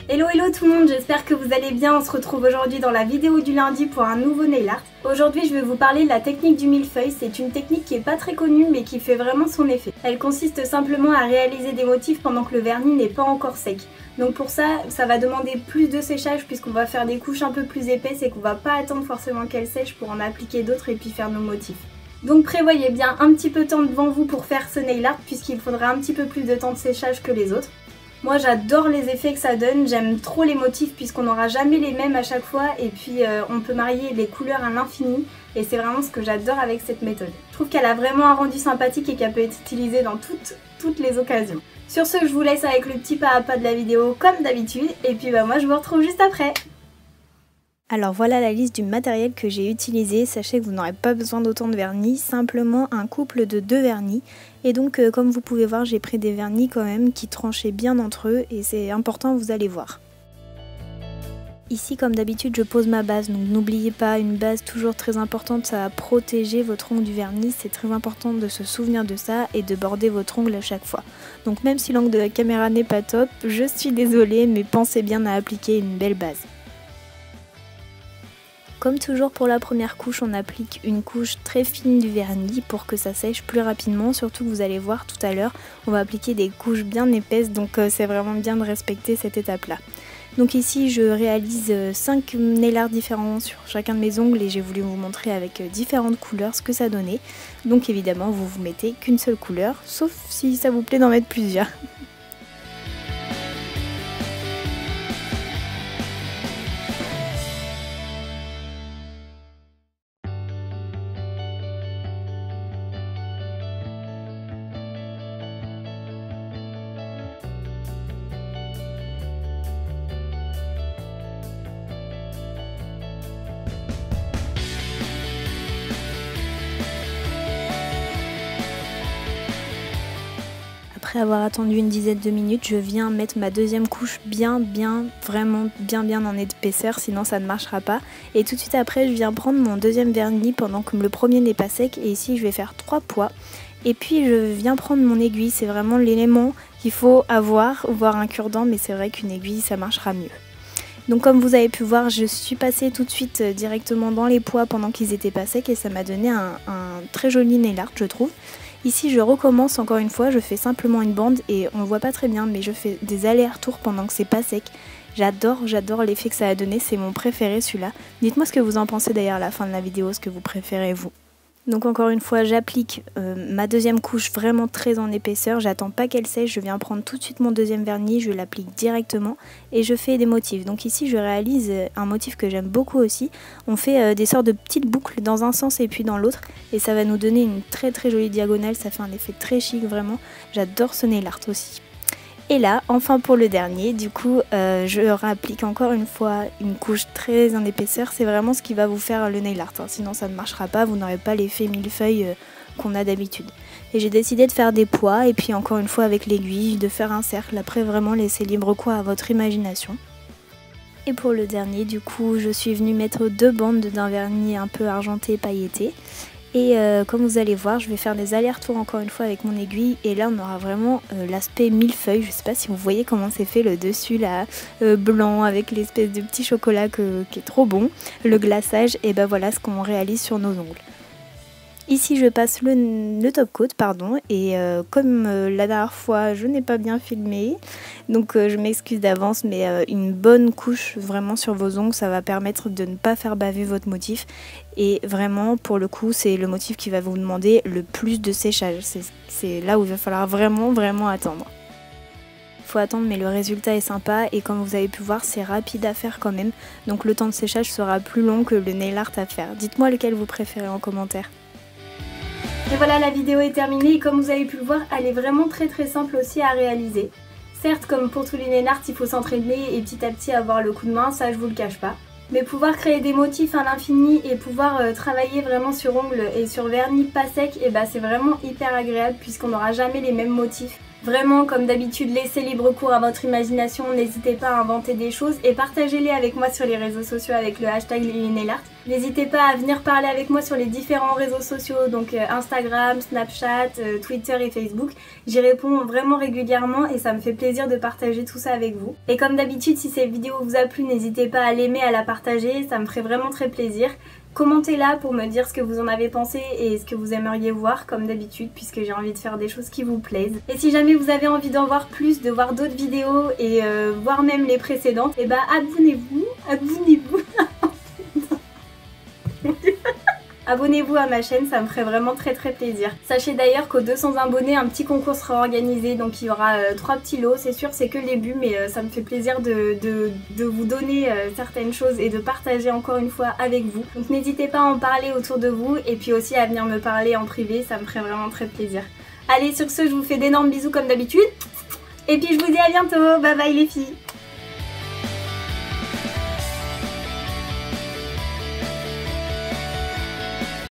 Hello hello tout le monde, j'espère que vous allez bien. On se retrouve aujourd'hui dans la vidéo du lundi pour un nouveau nail art. Aujourd'hui je vais vous parler de la technique du millefeuille. C'est une technique qui est pas très connue mais qui fait vraiment son effet. Elle consiste simplement à réaliser des motifs pendant que le vernis n'est pas encore sec. Donc pour ça, ça va demander plus de séchage puisqu'on va faire des couches un peu plus épaisses et qu'on va pas attendre forcément qu'elles sèchent pour en appliquer d'autres et puis faire nos motifs. Donc prévoyez bien un petit peu de temps devant vous pour faire ce nail art puisqu'il faudra un petit peu plus de temps de séchage que les autres. Moi j'adore les effets que ça donne, j'aime trop les motifs puisqu'on n'aura jamais les mêmes à chaque fois et puis on peut marier les couleurs à l'infini et c'est vraiment ce que j'adore avec cette méthode. Je trouve qu'elle a vraiment un rendu sympathique et qu'elle peut être utilisée dans toutes les occasions. Sur ce, je vous laisse avec le petit pas à pas de la vidéo comme d'habitude et puis moi je vous retrouve juste après. Alors voilà la liste du matériel que j'ai utilisé. Sachez que vous n'aurez pas besoin d'autant de vernis, simplement un couple de 2 vernis. Et donc comme vous pouvez voir, j'ai pris des vernis quand même qui tranchaient bien entre eux et c'est important, vous allez voir. Ici comme d'habitude je pose ma base, donc n'oubliez pas, une base toujours très importante, ça va protéger votre ongle du vernis, c'est très important de se souvenir de ça et de border votre ongle à chaque fois. Donc même si l'angle de la caméra n'est pas top, je suis désolée mais pensez bien à appliquer une belle base. Comme toujours pour la première couche, on applique une couche très fine du vernis pour que ça sèche plus rapidement, surtout que vous allez voir tout à l'heure, on va appliquer des couches bien épaisses, donc c'est vraiment bien de respecter cette étape-là. Donc ici je réalise 5 nail art différents sur chacun de mes ongles et j'ai voulu vous montrer avec différentes couleurs ce que ça donnait. Donc évidemment vous mettez qu'une seule couleur, sauf si ça vous plaît d'en mettre plusieurs. Après avoir attendu une dizaine de minutes, je viens mettre ma deuxième couche vraiment bien en épaisseur, sinon ça ne marchera pas. Et tout de suite après, je viens prendre mon deuxième vernis pendant que le premier n'est pas sec. Et ici, je vais faire 3 poids. Et puis, je viens prendre mon aiguille. C'est vraiment l'élément qu'il faut avoir, voire un cure-dent, mais c'est vrai qu'une aiguille, ça marchera mieux. Donc comme vous avez pu voir, je suis passée tout de suite directement dans les poids pendant qu'ils étaient pas secs et ça m'a donné un très joli nail art, je trouve. Ici je recommence encore une fois, je fais simplement une bande et on ne voit pas très bien mais je fais des allers-retours pendant que c'est pas sec. J'adore l'effet que ça a donné, c'est mon préféré celui-là. Dites-moi ce que vous en pensez d'ailleurs à la fin de la vidéo, ce que vous préférez vous. Donc encore une fois j'applique ma deuxième couche vraiment très en épaisseur, j'attends pas qu'elle sèche, je viens prendre tout de suite mon deuxième vernis, je l'applique directement et je fais des motifs. Donc ici je réalise un motif que j'aime beaucoup aussi, on fait des sortes de petites boucles dans un sens et puis dans l'autre et ça va nous donner une très jolie diagonale, ça fait un effet très chic vraiment, j'adore ce nail art aussi. Et là, enfin pour le dernier, du coup, je réapplique encore une fois une couche très en épaisseur. C'est vraiment ce qui va vous faire le nail art, hein. Sinon ça ne marchera pas, vous n'aurez pas l'effet millefeuille qu'on a d'habitude. Et j'ai décidé de faire des poids et puis encore une fois avec l'aiguille, de faire un cercle. Après vraiment laisser libre cours à votre imagination. Et pour le dernier, du coup, je suis venue mettre 2 bandes d'un vernis un peu argenté pailleté. Et comme vous allez voir, je vais faire des allers-retours encore une fois avec mon aiguille. Et là, on aura vraiment l'aspect millefeuille. Je ne sais pas si vous voyez comment c'est fait le dessus là, blanc avec l'espèce de petit chocolat qui est trop bon. Le glaçage, et ben voilà ce qu'on réalise sur nos ongles. Ici je passe le top coat et comme la dernière fois je n'ai pas bien filmé, donc je m'excuse d'avance, mais une bonne couche vraiment sur vos ongles, ça va permettre de ne pas faire baver votre motif et vraiment pour le coup c'est le motif qui va vous demander le plus de séchage, c'est là où il va falloir vraiment attendre. Faut attendre mais le résultat est sympa et comme vous avez pu voir c'est rapide à faire quand même, donc le temps de séchage sera plus long que le nail art à faire. Dites-moi lequel vous préférez en commentaire. Et voilà, la vidéo est terminée et comme vous avez pu le voir, elle est vraiment très simple aussi à réaliser. Certes, comme pour tous les nail art, il faut s'entraîner et petit à petit avoir le coup de main, ça je vous le cache pas. Mais pouvoir créer des motifs à l'infini et pouvoir travailler vraiment sur ongles et sur vernis pas sec, et bah c'est vraiment hyper agréable puisqu'on n'aura jamais les mêmes motifs. Vraiment, comme d'habitude, laissez libre cours à votre imagination, n'hésitez pas à inventer des choses et partagez-les avec moi sur les réseaux sociaux avec le hashtag LilyNailArt. N'hésitez pas à venir parler avec moi sur les différents réseaux sociaux, donc Instagram, Snapchat, Twitter et Facebook. J'y réponds vraiment régulièrement et ça me fait plaisir de partager tout ça avec vous. Et comme d'habitude, si cette vidéo vous a plu, n'hésitez pas à l'aimer, à la partager, ça me ferait vraiment très plaisir. Commentez-la pour me dire ce que vous en avez pensé et ce que vous aimeriez voir comme d'habitude puisque j'ai envie de faire des choses qui vous plaisent. Et si jamais vous avez envie d'en voir plus, de voir d'autres vidéos et voir même les précédentes, et bah abonnez-vous. Abonnez-vous à ma chaîne, ça me ferait vraiment très plaisir. Sachez d'ailleurs qu'aux 200 abonnés, un petit concours sera organisé, donc il y aura 3 petits lots. C'est sûr, c'est que le début, mais ça me fait plaisir de vous donner certaines choses et de partager encore une fois avec vous. Donc n'hésitez pas à en parler autour de vous et puis aussi à venir me parler en privé, ça me ferait vraiment très plaisir. Allez, sur ce, je vous fais d'énormes bisous comme d'habitude. Et puis je vous dis à bientôt, bye bye les filles.